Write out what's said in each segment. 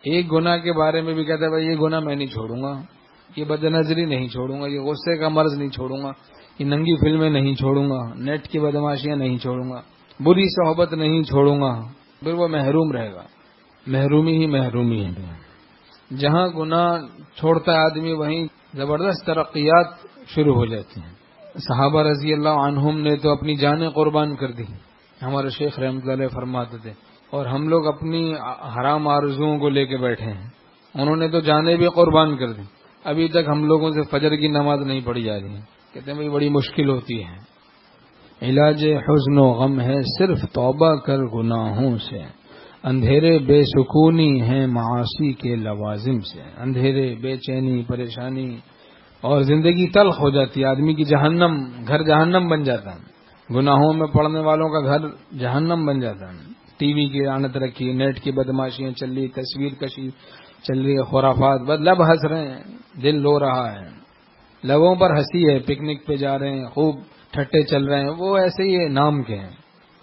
ایک گناہ کے بارے میں بھی کہتا ہے بھائی یہ گناہ میں نہیں چھوڑوں گا، یہ بد نظری نہیں چھوڑوں گا، یہ غصے کا مرض نہیں چھوڑوں گا، یہ ننگی فلمیں نہیں چھوڑوں گا، نیٹ کی بدماشیاں نہیں چھوڑوں گا، بری صحبت نہیں چھوڑوں گا، پھر وہ محروم رہے گا، محرومی ہی محرومی ہے۔ جہاں گناہ چھوڑتا ہے آدمی وہیں زبردست ترقیات شروع ہو جاتی ہیں۔ صحابہ رضی اللہ عنہم نے تو اپنی جانیں قربان کر دی، ہمارے شیخ رحمۃ اللہ علیہ فرماتے تھے، اور ہم لوگ اپنی حرام آرزوؤں کو لے کے بیٹھے ہیں، انہوں نے تو جانیں بھی قربان کر دی، ابھی تک ہم لوگوں سے فجر کی نماز نہیں پڑھی جا رہی ہے، کہتے ہیں بھائی بڑی مشکل ہوتی ہے۔ علاج حزن و غم ہے صرف توبہ کر گناہوں سے، اندھیرے بے سکونی ہیں معاصی کے لوازم سے، اندھیرے بے چینی پریشانی اور زندگی تلخ ہو جاتی ہے، آدمی کی جہنم، گھر جہنم بن جاتا ہے، گناہوں میں پڑنے والوں کا گھر جہنم بن جاتا ہے۔ ٹی وی کی لعنت رکھی، نیٹ کی بدماشیاں چل رہی، تصویر کشی چل رہی ہے، خرافات، بس لب ہنس رہے ہیں، دل رو رہا ہے، لبوں پر ہنسی ہے، پکنک پہ جا رہے ہیں، خوب ٹھٹے چل رہے ہیں، وہ ایسے ہی نام کے ہیں،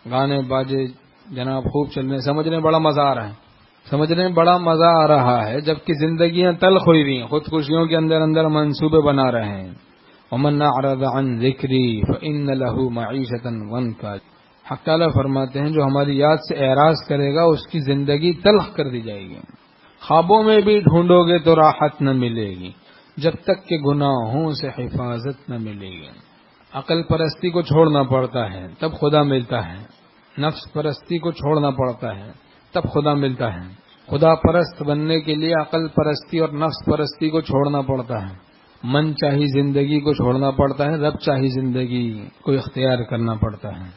گانے باجے جناب خوب چل رہے ہیں، سمجھنے میں بڑا مزہ آ رہا ہے، سمجھنے میں بڑا مزہ آ رہا ہے، جبکہ زندگیاں تلخ ہوئی رہی ہیں، خودکشیوں کے اندر اندر منصوبے بنا رہے ہیں۔ ومن اعرض عن ذکری فإن له معیشۃ ضنکا، حق تعالیٰ فرماتے ہیں جو ہماری یاد سے اعراض کرے گا اس کی زندگی تلخ کر دی جائے گی، خوابوں میں بھی ڈھونڈو گے تو راحت نہ ملے گی جب تک کہ گناہوں سے حفاظت نہ ملے گی۔ عقل پرستی کو چھوڑنا پڑتا ہے تب خدا ملتا ہے، نفس پرستی کو چھوڑنا پڑتا ہے تب خدا ملتا ہے۔ خدا پرست بننے کے لیے عقل پرستی اور نفس پرستی کو چھوڑنا پڑتا ہے، من چاہی زندگی کو چھوڑنا پڑتا ہے، رب چاہی زندگی کو اختیار کرنا پڑتا ہے۔